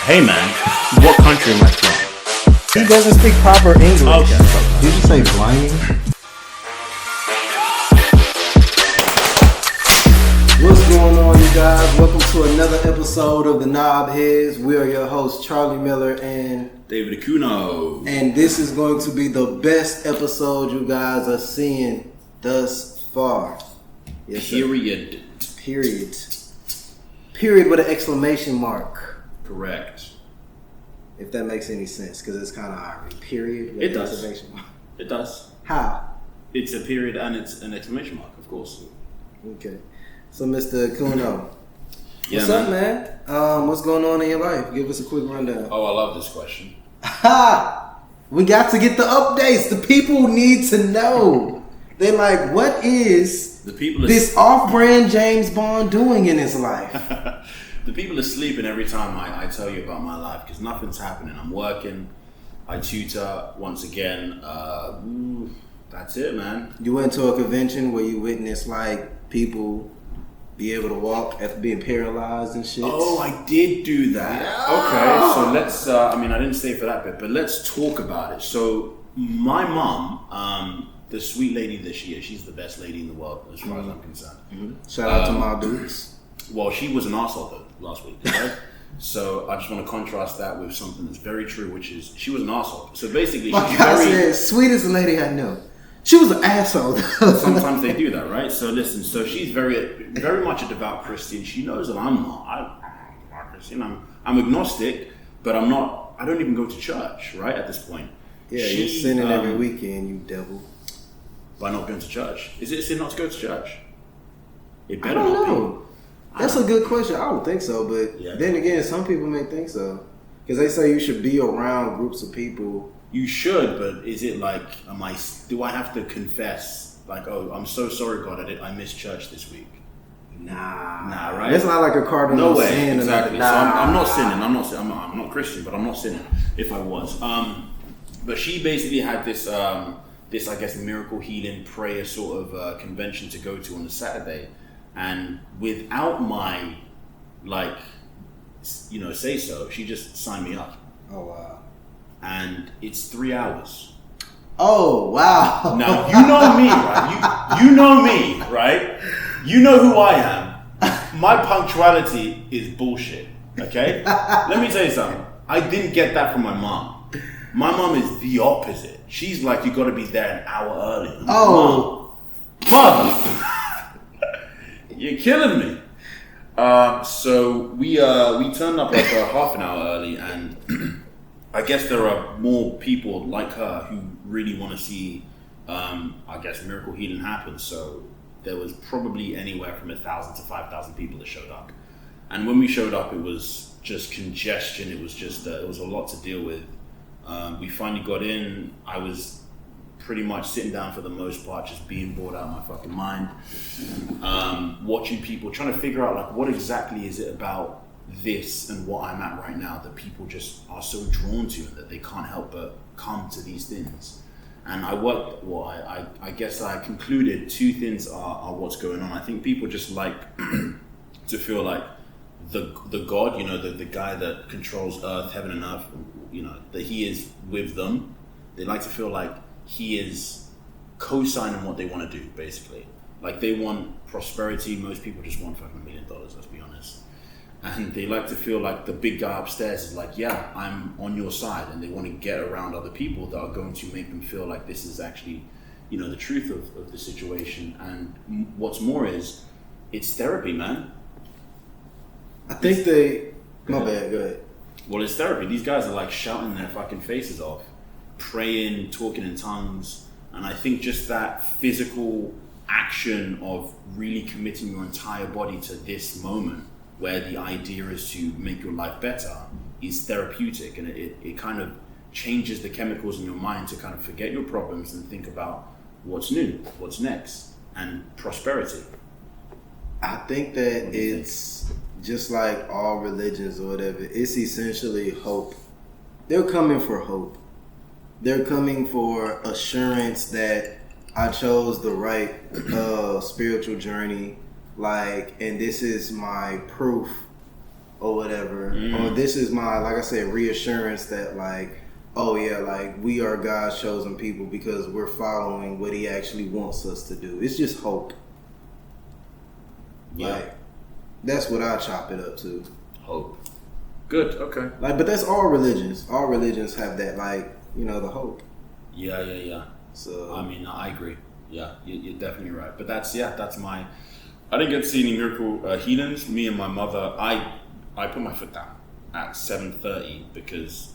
Hey man, what country am I from? He doesn't speak proper English. Okay. Did you say blinding? What's going on, you guys? Welcome to another episode of the Knobheads. We are your hosts, Charlie Miller and David Ekunno. And this is going to be the best episode you guys are seeing thus far. Yes, period. Period. Period with an exclamation mark. Correct. If that makes any sense, because it's kind of hard. Period with it an does. exclamation mark. It does. How? It's a period and it's an exclamation mark, of course. Okay. So, Mr. Ekunno, Yeah, what's up, man? What's going on in your life? Give us a quick rundown. Oh, I love this question. Ha! We got to get the updates. The people need to know. They're like, what is this off-brand James Bond doing in his life? The people are sleeping every time I tell you about my life because nothing's happening. I'm working. I tutor once again. That's it, man. You went to a convention where you witnessed like people be able to walk after being paralyzed and shit. Oh, I did do that. Yeah. Okay, so let's. I didn't stay for that bit, but let's talk about it. So my mom, the sweet lady that she is, she's the best lady in the world as far as I'm concerned. Mm-hmm. Shout out to my dudes. Well, she was an arsehole though last week, right? So I just want to contrast that with something that's very true, which is she was an arsehole. So basically, she's very sweetest lady I know. She was an asshole. Sometimes they do that, right? So listen, so she's very much a devout Christian. She knows that I'm not. I'm not Christian. I'm agnostic, but I'm not. I don't even go to church, right? At this point, yeah, you're sinning every weekend, you devil. By not going to church, is it a sin not to go to church? It better I don't not know. be. That's a good question. I don't think so, but then again, some people may think so because they say you should be around groups of people. You should, but is it like, do I have to confess? Like, oh, I'm so sorry, God, I missed church this week. Nah, right? It's not like a cardinal sin. sin. Exactly. So I'm not sinning. I'm not Christian, but I'm not sinning. If I was, but she basically had this I guess miracle healing prayer sort of convention to go to on a Saturday, and without my say so, she just signed me up. Oh wow. And it's 3 hours. Oh wow! Now you know me, right? You know me, right? You know who I am. My punctuality is bullshit. Okay? Let me tell you something. I didn't get that from my mom. My mom is the opposite. She's like, you got to be there an hour early. Oh, mother! You're killing me. So we turned up like half an hour early and. I guess there are more people like her who really want to see, miracle healing happen. So there was probably anywhere from 1,000 to 5,000 people that showed up. And when we showed up, it was just congestion. It was just, it was a lot to deal with. We finally got in. I was pretty much sitting down for the most part, just being bored out of my fucking mind. Watching people, trying to figure out like what exactly is it about this and what I'm at right now that people just are so drawn to and that they can't help but come to these things. And I guess I concluded two things are what's going on. I think people just like to feel like the God, the guy that controls earth, heaven and earth, that he is with them. They like to feel like he is co-signing what they want to do, basically. Like they want prosperity. Most people just want $5 million, let's be honest. And they like to feel like the big guy upstairs is like, yeah, I'm on your side. And they want to get around other people that are going to make them feel like this is actually, the truth of the situation. And what's more is, it's therapy, man. I think my bad, go ahead. Well, it's therapy. These guys are like shouting their fucking faces off, praying, talking in tongues. And I think just that physical action of really committing your entire body to this moment, where the idea is to make your life better, is therapeutic, and it kind of changes the chemicals in your mind to kind of forget your problems and think about what's new, what's next, and prosperity. I think that it's just like all religions or whatever, it's essentially hope. They're coming for hope. They're coming for assurance that I chose the right spiritual journey. And this is my proof or whatever. Or this is my, like I said, reassurance that like, oh yeah, like we are God's chosen people because we're following what He actually wants us to do. It's just hope. Yeah. Like, that's what I chop it up to. Hope. Good. Okay. Like, but that's all religions. All religions have that, like, you know, the hope. Yeah. So I mean, I agree. Yeah, you're definitely right. But that's my. I didn't get to see any miracle healings. Me and my mother, I put my foot down at 7:30 because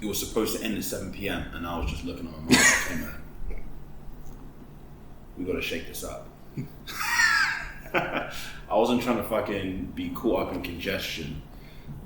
it was supposed to end at 7 p.m. and I was just looking at my mom like, hey man, we gotta shake this up. I wasn't trying to fucking be caught up in congestion.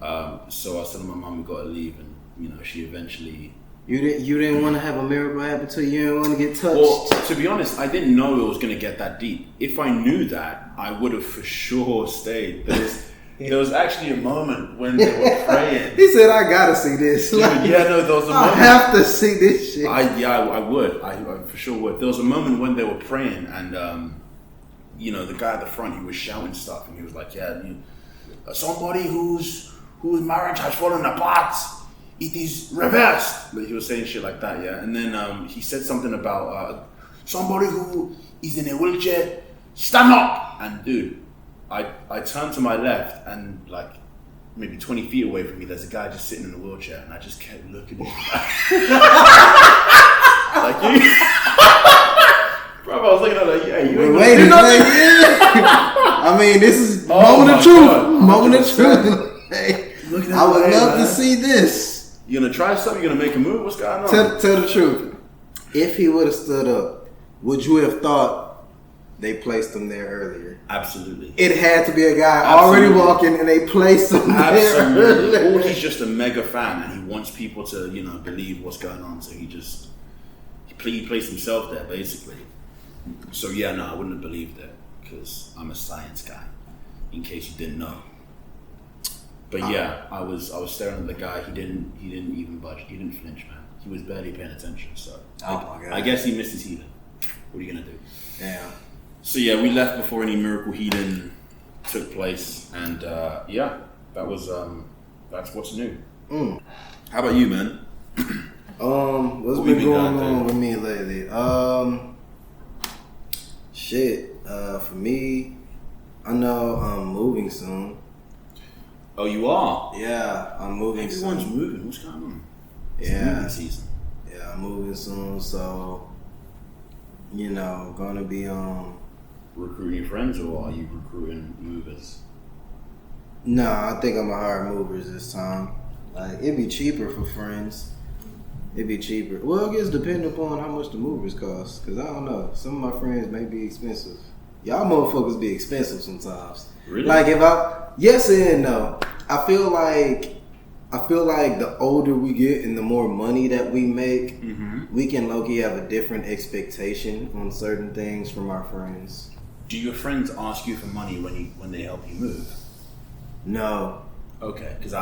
So I said to my mom, we gotta leave, and you know, she eventually. You didn't want to have a miracle happen to you. You didn't want to get touched. Well, to be honest, I didn't know it was gonna get that deep. If I knew that, I would have for sure stayed. There was actually a moment when they were praying. He said, "I gotta see this." Dude, there was a moment. I have to see this shit. I would. I for sure would. There was a moment when they were praying, and you know, the guy at the front, he was shouting stuff, and he was like, "Yeah, somebody whose marriage has fallen apart, it is reversed." But he was saying shit like that, yeah. And then he said something about somebody who is in a wheelchair, stand up. And dude, I turned to my left, and like maybe 20 feet away from me, there's a guy just sitting in a wheelchair, and I just kept looking at him. Like you. Bro, I was looking at like, yeah, you ain't wait, do nothing. I mean, this is Oh moment my of truth. God. Moment of 100%. truth. Hey, Looking at I would my love head, to man. see this. You gonna try something? You gonna make a move? What's going on? Tell the truth. If he would have stood up, would you have thought they placed him there earlier? Absolutely. It had to be a guy Absolutely. already walking, and they placed him there Absolutely. earlier. Or he's just a mega fan and he wants people to, you know, believe what's going on. So he placed himself there, basically. So yeah, no, I wouldn't have believed it because I'm a science guy. In case you didn't know. But yeah, I was staring at the guy. He didn't even budge. He didn't flinch, man. He was barely paying attention. So Oh my God. I guess he missed his healing. What are you gonna do? Damn. So yeah, we left before any miracle healing took place, and yeah, that's what's new. How about you, man? What's What been we going got on there? with me lately? Shit. For me, I know I'm moving soon. Oh, you are. Yeah, I'm moving Everyone's soon. moving. What's going on? It's Yeah. moving season. Yeah, I'm moving soon, so you know, gonna be Recruiting your friends, or are you recruiting movers? No, I think I'm gonna hire movers this time. Like, it'd be cheaper for friends. It'd be cheaper. Well, I guess depending upon how much the movers cost. Cause I don't know. Some of my friends may be expensive. Y'all motherfuckers be expensive sometimes. Really? Like yes and no. I feel like the older we get and the more money that we make, we can low-key have a different expectation on certain things from our friends. Do your friends ask you for money when they help you move? No. Okay, because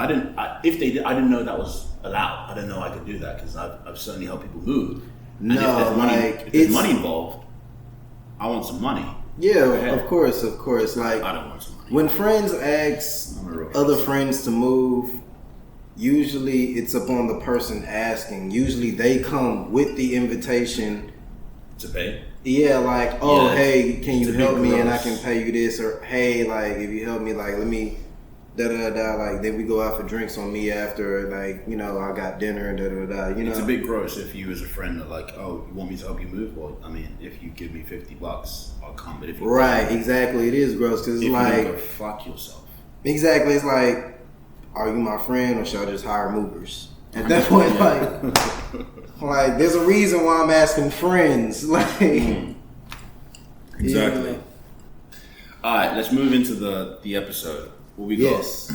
if they did, I didn't know that was allowed. I didn't know I could do that because I've certainly helped people move. And No, if there's money involved, I want some money. Yeah, ahead. of course. Like, I don't want some money. when friends ask I'm a real other person. friends to move, usually it's upon the person asking. Usually they come with the invitation. To pay? Yeah, like, oh, Yeah, hey, can you it's a help big me and I gross. can pay you this? Or, hey, like, if you help me, like, let me, da-da-da, like, then we go out for drinks on me after, like, you know, I got dinner and da-da-da, you know? It's a bit gross if you as a friend are like, oh, you want me to help you move? Well, I mean, if you give me $50, I'll come. But if you Right, exactly. It is gross because if it's you don't like, go fuck yourself. exactly, it's like, are you my friend or should I just hire movers? At that point, like there's a reason why I'm asking friends. Like, Exactly. yeah. All right, let's move into the episode. What we got? Yes.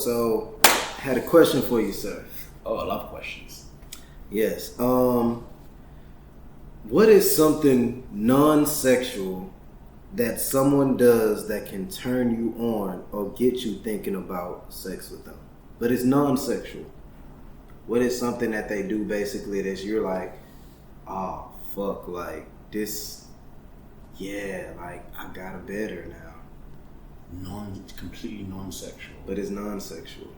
So had a question for you, sir. Oh, I love questions. Yes. What is something non-sexual that someone does that can turn you on or get you thinking about sex with them? But it's non-sexual. What is something that they do basically that you're like, oh, fuck, like this, yeah, like I got a better now. completely non-sexual. but it's non-sexual.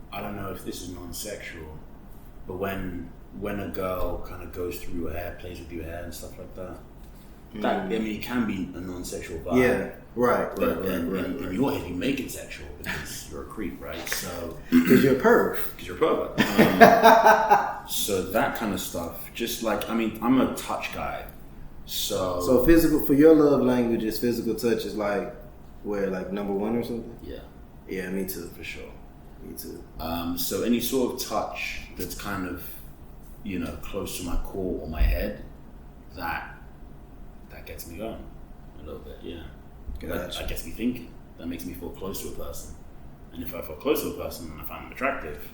I don't know if this is non-sexual, but when a girl kind of goes through your hair, plays with your hair and stuff like that, that I mean, it can be a non-sexual vibe. Yeah, right. In your head, you make it sexual because you're a creep, right? So because you're a perv. Because you're a pervert. So that kind of stuff, just like, I mean, I'm a touch guy. So physical, for your love language, is physical touch is like, where, like number one or something? Yeah. Yeah, me too. For sure. Me too. So any sort of touch that's kind of, you know, close to my core or my head, that gets me going a little bit, yeah. Gotcha. That gets me thinking. That makes me feel close to a person. And if I feel close to a person and I find them attractive,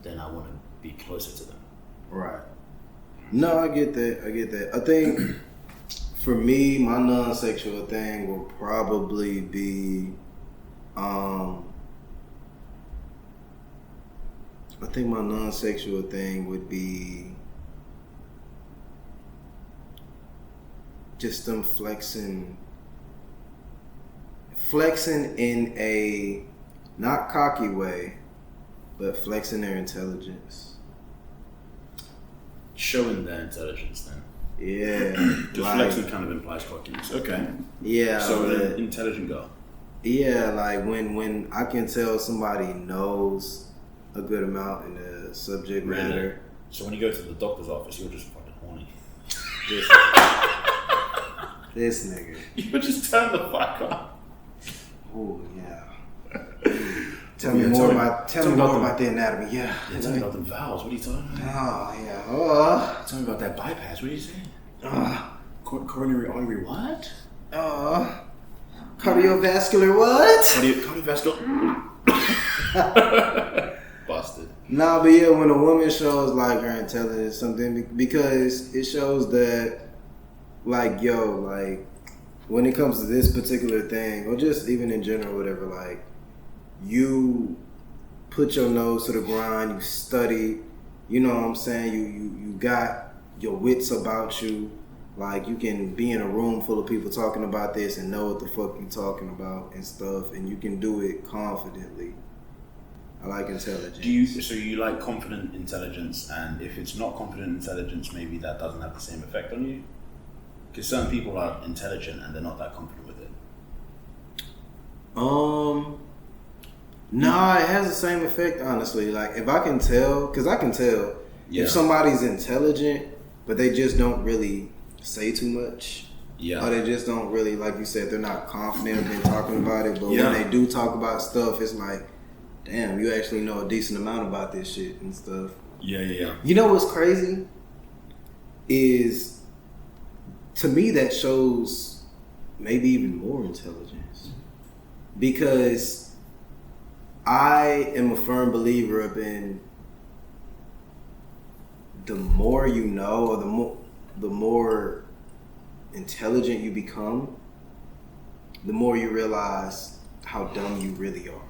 then I want to be closer to them. Right. No, I get that. I think for me, my non-sexual thing will probably be, I think my non-sexual thing would be just them flexing in a not cocky way, but flexing their intelligence. Showing their intelligence then. Yeah. Just flexing kind of implies cockiness. Okay. Yeah. So an intelligent girl. Yeah, like when I can tell somebody knows a good amount in the subject matter. So when you go to the doctor's office, you're just fucking horny. This nigga. You just turn the fuck on. Oh yeah. Tell me more about the anatomy. Yeah. Tell me about the valves. What are you talking about? Oh yeah. Tell me about that bypass. What are you saying? Coronary artery what? Cardiovascular what? Cardiovascular. Busted. Nah, but yeah, when a woman shows like her intelligence, something, because it shows that, like, yo, like, when it comes to this particular thing, or just even in general, whatever, like, you put your nose to the grind, you study, you know what I'm saying? You got your wits about you. Like, you can be in a room full of people talking about this and know what the fuck you talking about and stuff, and you can do it confidently. I like intelligence. So you like confident intelligence, and if it's not confident intelligence, maybe that doesn't have the same effect on you? Because certain people are intelligent and they're not that confident with it. Nah, it has the same effect, honestly. Like, if I can tell, because I can tell if somebody's intelligent, but they just don't really say too much. Yeah. Or they just don't really, like you said, they're not confident in talking about it, but when they do talk about stuff, it's like, damn, you actually know a decent amount about this shit and stuff. Yeah. You know what's crazy? Is, to me, that shows maybe even more intelligence. Because I am a firm believer up in the more you know, or the more intelligent you become, the more you realize how dumb you really are.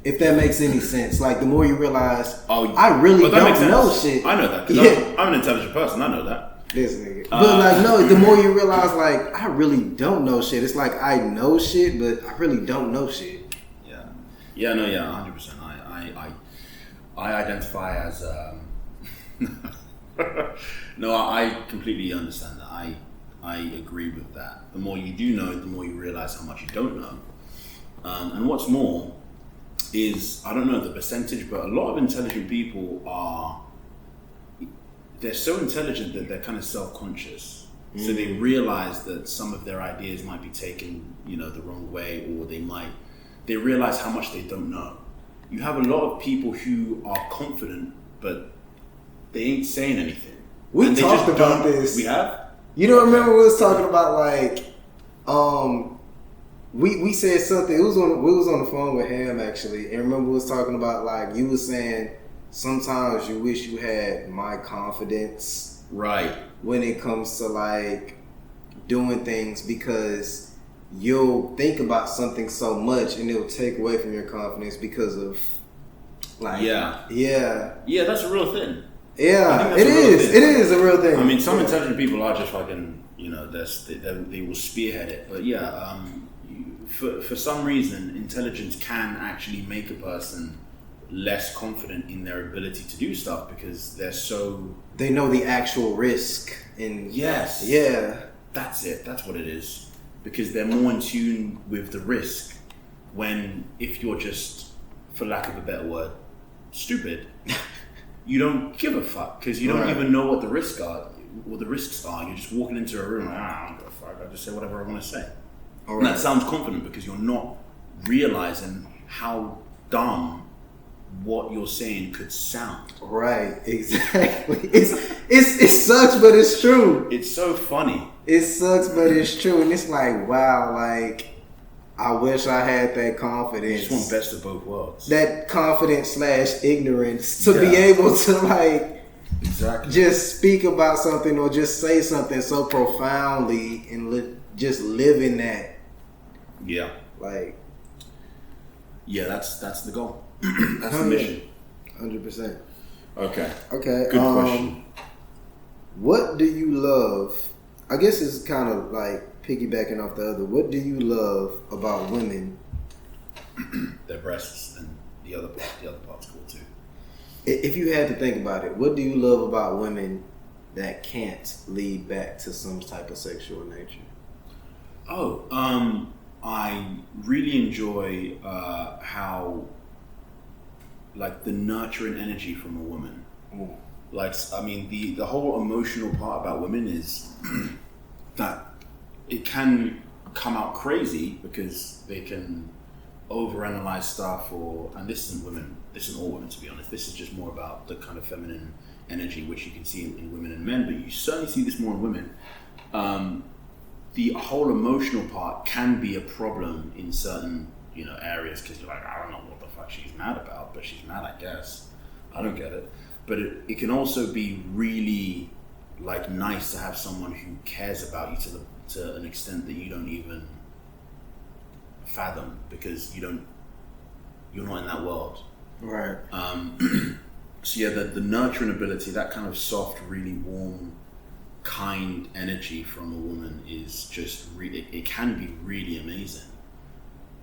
If that makes any sense. Like, the more you realize, I really don't know shit. I know that, because I'm an intelligent person. I know that. This nigga. But, like, no, the more you realize, like, I really don't know shit. It's like, I know shit, but I really don't know shit. Yeah, 100%. I identify as, no, I completely understand that. I agree with that. The more you do know, the more you realize how much you don't know. And what's more is, I don't know the percentage, but a lot of intelligent people they're so intelligent that they're kind of self-conscious. So they realize that some of their ideas might be taken, the wrong way, or they realize how much they don't know. You have a lot of people who are confident, but they ain't saying anything. We talked about this. We have? Remember we was talking about, like, we said something. We was on the phone with Ham, actually, and remember we was talking about, like, you was saying sometimes you wish you had my confidence, right, when it comes to, like, doing things, because you'll think about something so much and it'll take away from your confidence because of Like, yeah, that's a real thing. Yeah, it is. It is a real thing. I mean, some intelligent people are just fucking, they will spearhead it. But yeah, for some reason, intelligence can actually make a person less confident in their ability to do stuff because they know the actual risk. Yes. Yeah. That's it. That's what it is. Because they're more in tune with the risk. When if you're just, for lack of a better word, stupid. You don't give a fuck because you don't even know what the risks are. You're just walking into a room. I don't give a fuck. I just say whatever I want to say. And that sounds confident because you're not realizing how dumb what you're saying could sound. Right. Exactly. It sucks, but it's true. It's so funny. It sucks, but it's true, and it's like, wow, like I wish I had that confidence. You just want best of both worlds. That confidence / ignorance to be able to like just speak about something or just say something so profoundly and just live in that. Yeah. Like. Yeah, that's the goal. That's the mission. 100%. Okay. Good question. What do you love? I guess it's kind of like piggybacking off the other. What do you love about women? Their breasts and the other part's cool too. If you had to think about it, what do you love about women that can't lead back to some type of sexual nature? I really enjoy how, like, the nurturing energy from a woman. Ooh. Like, I mean, the whole emotional part about women is that it can come out crazy because they can overanalyze stuff, and this isn't all women, to be honest. This is just more about the kind of feminine energy which you can see in women and men, but you certainly see this more in women. The whole emotional part can be a problem in certain areas because you're like, I don't know what the fuck she's mad about, but she's mad, I guess. I don't get it. But it can also be really like nice to have someone who cares about you to an extent that you don't even fathom because you're not in that world. Right. So yeah, the nurturing ability, that kind of soft, really warm, kind energy from a woman is just really, it can be really amazing.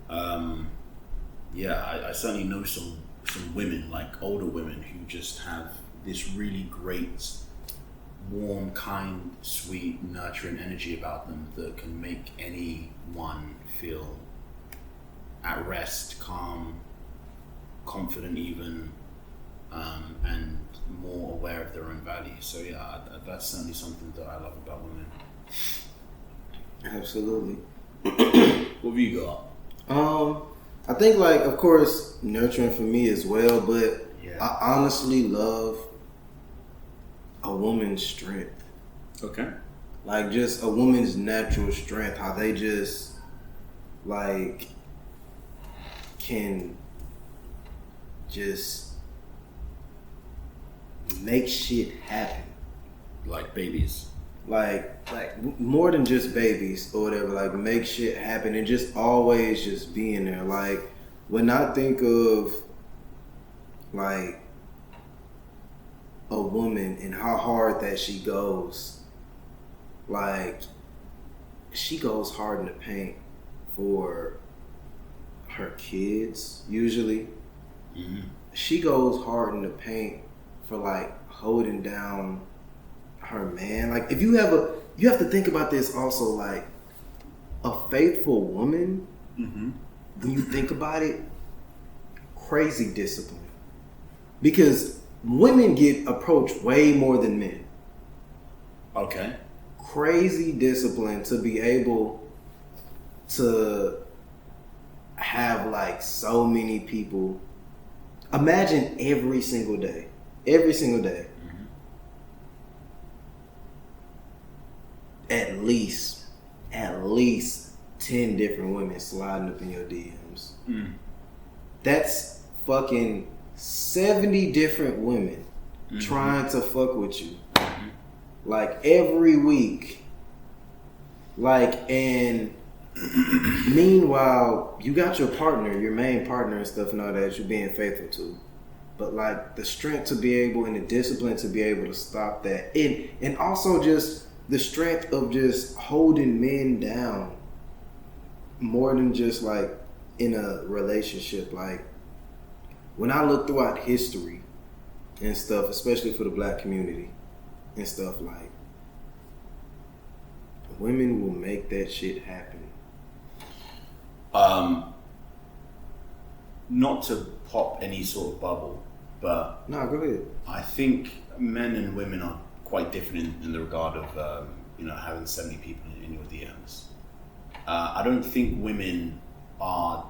I certainly know some women, like older women, who just have this really great, warm, kind, sweet, nurturing energy about them that can make anyone feel at rest, calm, confident even, and more aware of their own value. So yeah, that's certainly something that I love about women. Absolutely. What have you got? I think, like, of course, nurturing for me as well, but I honestly love a woman's strength. Okay. Like, just a woman's natural strength, how they just, like, can just make shit happen. Like babies. Like more than just babies or whatever, like make shit happen and just always just being there. Like when I think of like a woman and how hard that she goes, like she goes hard in the paint for her kids usually. Mm-hmm. She goes hard in the paint for like holding down her man. Like if you have to think about this also, like a faithful woman, mm-hmm. when you think about it, crazy discipline. Because women get approached way more than men. Okay. Crazy discipline to be able to have like so many people. Imagine every single day. Mm-hmm. At least 10 different women sliding up in your DMs. Mm. That's fucking 70 different women mm-hmm. trying to fuck with you. Mm-hmm. Like every week. Like, and meanwhile, you got your partner, your main partner and stuff and all that you're being faithful to. but like the strength to be able and the discipline to be able to stop that, and also just the strength of just holding men down more than just like in a relationship. Like when I look throughout history and stuff, especially for the black community and stuff, like women will make that shit happen. Not to pop any sort of bubble, but No, go ahead. I think men and women are quite different in the regard of having 70 people in your DMs. I don't think women are,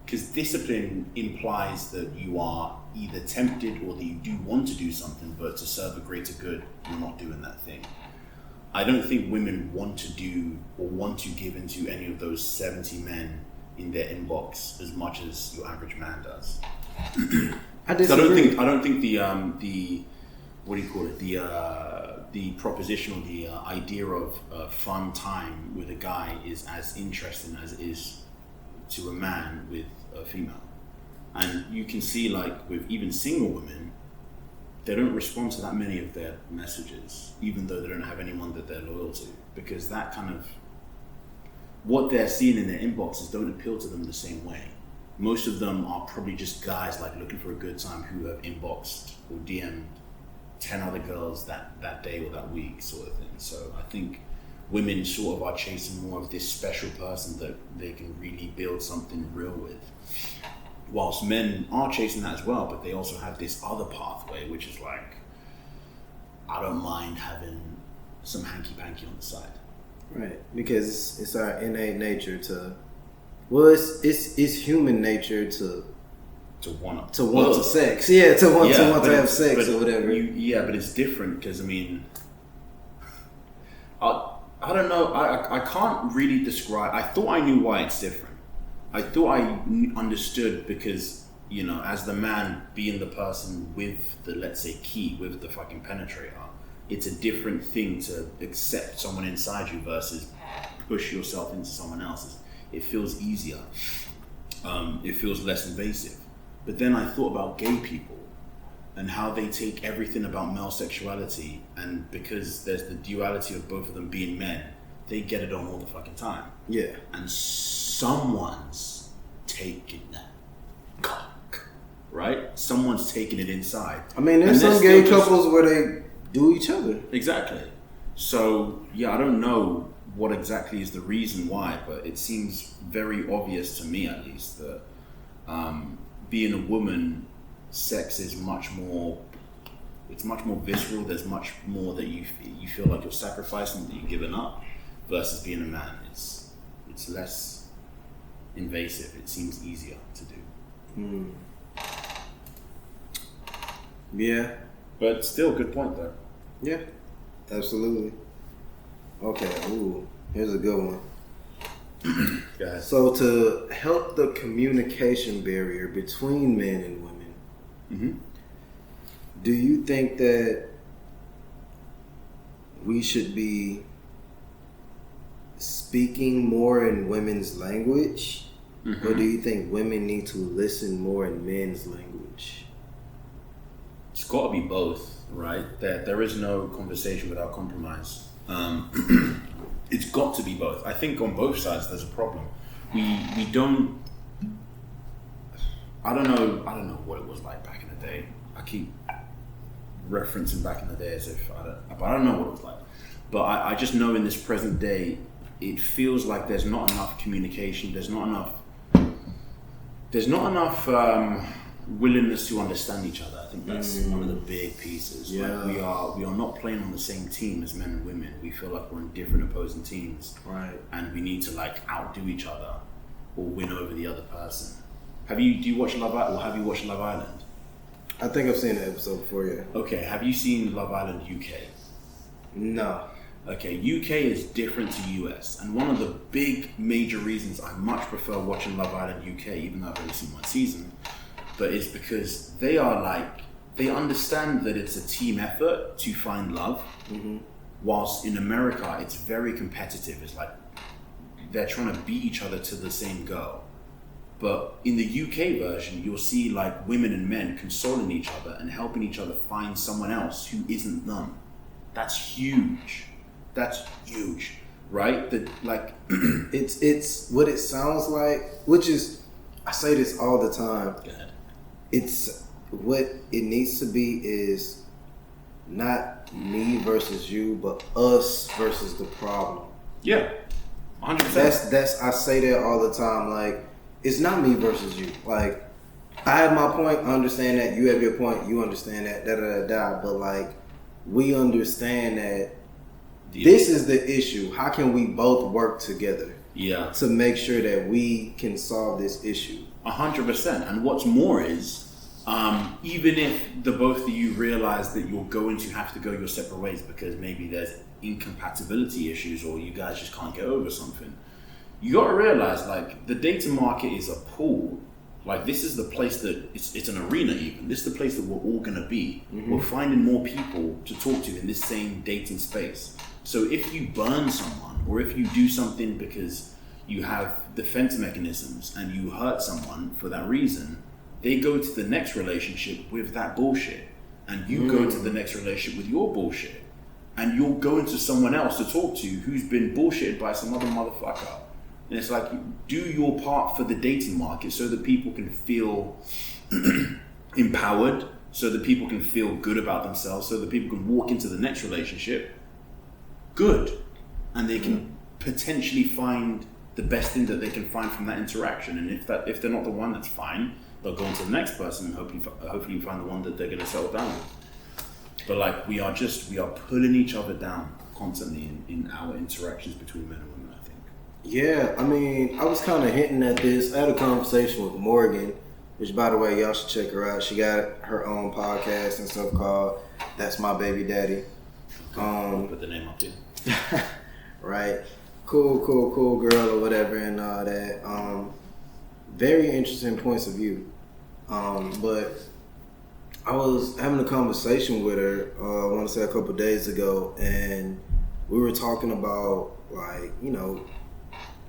because discipline implies that you are either tempted or that you do want to do something, but to serve a greater good, you're not doing that thing. I don't think women want to do or want to give into any of those 70 men in their inbox as much as your average man does. I disagree. I don't think the what do you call it, the proposition or the idea of fun time with a guy is as interesting as it is to a man with a female. And you can see, like, with even single women, they don't respond to that many of their messages, even though they don't have anyone that they're loyal to, because that kind of, what they're seeing in their inboxes don't appeal to them the same way. Most of them are probably just guys like looking for a good time who have inboxed or DM'd 10 other girls that day or that week, sort of thing. So I think women sort of are chasing more of this special person that they can really build something real with. Whilst men are chasing that as well, but they also have this other pathway, which is like, I don't mind having some hanky-panky on the side. Right, because it's our innate nature to, well, it's human nature to want to sex, yeah, to want to have sex or whatever. But it's different because I mean, I don't know. I can't really describe. I thought I knew why it's different. I thought I understood because, you know, as the man being the person with the, let's say, key, with the fucking penetrator, it's a different thing to accept someone inside you versus push yourself into someone else's. It feels easier. It feels less invasive. But then I thought about gay people and how they take everything about male sexuality, and because there's the duality of both of them being men, they get it on all the fucking time. Yeah. And someone's taking that cock, right? Someone's taking it inside. I mean, there's some gay couples where they do each other. Exactly. So, yeah, I don't know what exactly is the reason why, but it seems very obvious to me, at least, that being a woman, sex is much more, it's much more visceral. There's much more that you feel like you're sacrificing, that you're giving up, versus being a man. It's less invasive. It seems easier to do. Yeah. But still, good point though. Yeah, absolutely. Okay, ooh, here's a good one. Go ahead. So to help the communication barrier between men and women, do you think that we should be speaking more in women's language? Or do you think women need to listen more in men's language? It's got to be both, right? There is no conversation without compromise. It's got to be both. I think on both sides there's a problem. We don't. I don't know what it was like back in the day. I keep referencing back in the day as if but I don't know what it was like. But I just know in this present day, it feels like there's not enough communication. There's not enough willingness to understand each other. I think that's one of the big pieces. Yeah. Like we are not playing on the same team as men and women. We feel like we're in different opposing teams. Right. And we need to like outdo each other or win over the other person. Do you watch Love Island, or have you watched Love Island? I think I've seen the episode before, yeah. Okay, have you seen Love Island UK? No. Okay, UK is different to US, and one of the big major reasons I much prefer watching Love Island UK, even though I've only seen one season, but it's because they understand that it's a team effort to find love, whilst in America it's very competitive. It's like they're trying to beat each other to the same girl. But in the UK version, you'll see like women and men consoling each other and helping each other find someone else who isn't them. That's huge. That's huge, right? That like it's what it sounds like, which is, I say this all the time. Go ahead. It's what it needs to be is not me versus you, but us versus the problem. Yeah, 100%. That's I say that all the time. Like, it's not me versus you. Like, I have my point, I understand that. You have your point, you understand that. Da da da da. But like, we understand that this is the issue. How can we both work together? Yeah. To make sure that we can solve this issue. 100%. And what's more is, even if the both of you realize that you're going to have to go your separate ways because maybe there's incompatibility issues or you guys just can't get over something, you got to realize like the dating market is a pool. Like this is the place that it's an arena even. This is the place that we're all going to be. Mm-hmm. We're finding more people to talk to in this same dating space. So if you burn someone or if you do something because you have defense mechanisms and you hurt someone for that reason, they go to the next relationship with that bullshit. And you go to the next relationship with your bullshit. And you'll go into someone else to talk to who's been bullshitted by some other motherfucker. And it's like, do your part for the dating market so that people can feel empowered, so that people can feel good about themselves, so that people can walk into the next relationship good. And they can potentially find the best thing that they can find from that interaction. And if they're not the one, that's fine. They'll go on to the next person and hopefully you find the one that they're going to settle down with. But like we are pulling each other down constantly in our interactions between men and women, I think. Yeah, I mean, I was kind of hinting at this. I had a conversation with Morgan, which by the way, y'all should check her out. She got her own podcast and stuff called That's My Baby Daddy. Put the name up here. Right. Cool girl or whatever and all that. Very interesting points of view. But I was having a conversation with her, I want to say a couple days ago, and we were talking about, like, you know,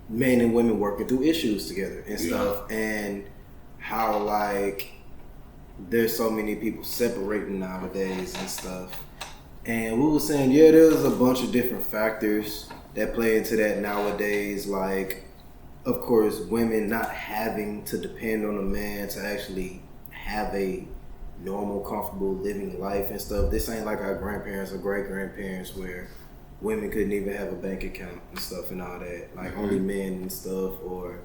men and women working through issues together and stuff, and how, like, there's so many people separating nowadays and stuff. And we were saying, yeah, there's a bunch of different factors that play into that nowadays, like, of course, women not having to depend on a man to actually have a normal, comfortable living life and stuff. This ain't like our grandparents or great-grandparents where women couldn't even have a bank account and stuff and all that. Like, only men and stuff, or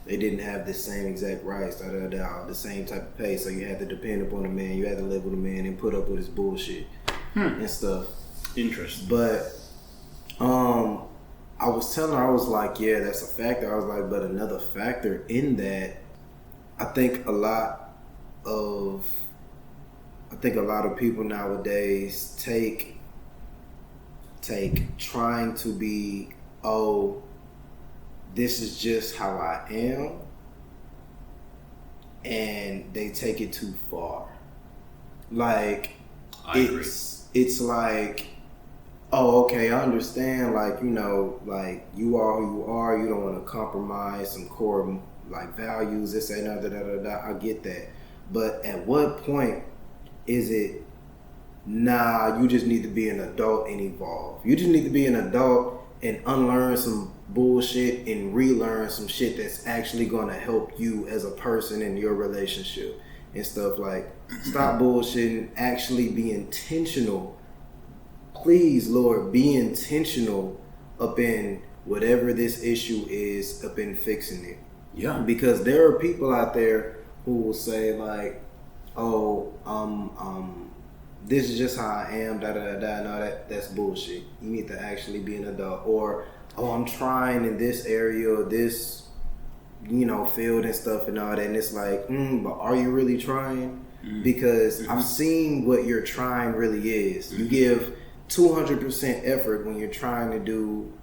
they didn't have the same exact rights, the same type of pay. So you had to depend upon a man. You had to live with a man and put up with his bullshit and stuff. Interesting. But I was telling her, I was like, yeah, that's a factor. I was like, but another factor in that, I think a lot of people nowadays take trying to be, oh, this is just how I am, and they take it too far. Like, it's like, oh, okay, I understand, like, you know, like, you are who you are, you don't want to compromise some core, like, values, this, that, I get that. But at what point is it, nah, you just need to be an adult and evolve? You just need to be an adult and unlearn some bullshit and relearn some shit that's actually going to help you as a person in your relationship and stuff. Like, stop bullshitting, actually be intentional. Please, Lord, be intentional up in whatever this issue is, up in fixing it. Yeah. Because there are people out there who will say, like, oh, this is just how I am, no, that's bullshit. You need to actually be an adult. Or, oh, I'm trying in this area or this, you know, field and stuff and all that. And it's like, but are you really trying? Because I've seen what your trying really is. You give 200% effort when you're trying to do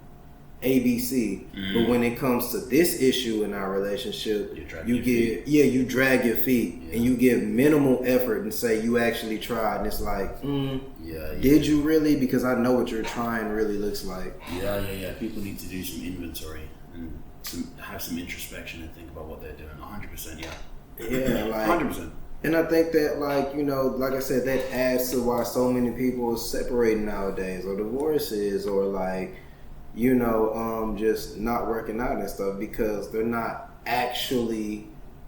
ABC, but when it comes to this issue in our relationship, you drag your feet and you give minimal effort and say you actually tried, and it's like, did you really? Because I know what your trying really looks like. Yeah. People need to do some inventory and have some introspection and think about what they're doing. 100%, yeah. Yeah, like 100%. And I think that, like, you know, like I said, that adds to why so many people are separating nowadays, or divorces, or like, you know, just not working out and stuff, because they're not actually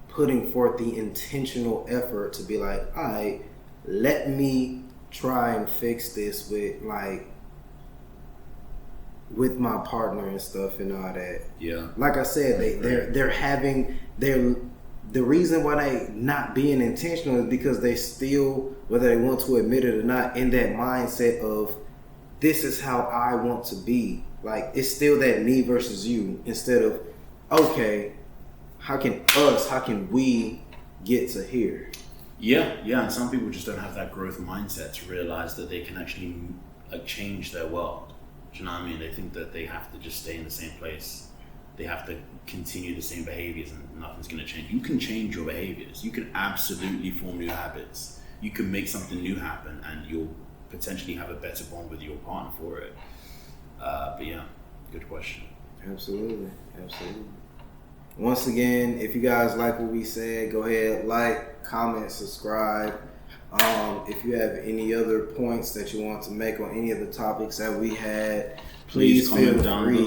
putting forth the intentional effort to be like, all right, let me try and fix this with my partner and stuff and all that. Yeah. Like I said, the reason why they not being intentional is because they still, whether they want to admit it or not, in that mindset of, this is how I want to be. Like, it's still that me versus you, instead of, okay, how can we get to here? Yeah, and some people just don't have that growth mindset to realize that they can actually change their world. Do you know what I mean? They think that they have to just stay in the same place. They have to continue the same behaviors and nothing's going to change. You can change your behaviors. You can absolutely form new habits. You can make something new happen, and you'll potentially have a better bond with your partner for it. But yeah, good question. Absolutely. Once again, if you guys like what we said, go ahead, like, comment, subscribe. If you have any other points that you want to make on any of the topics that we had, please feel free.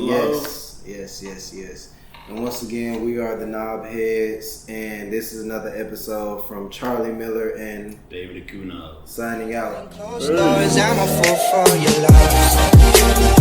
Yes. And once again, we are the Knobheads, and this is another episode from Charlie Miller and David Ekunno signing out. Closed doors, I'm a fool for your love.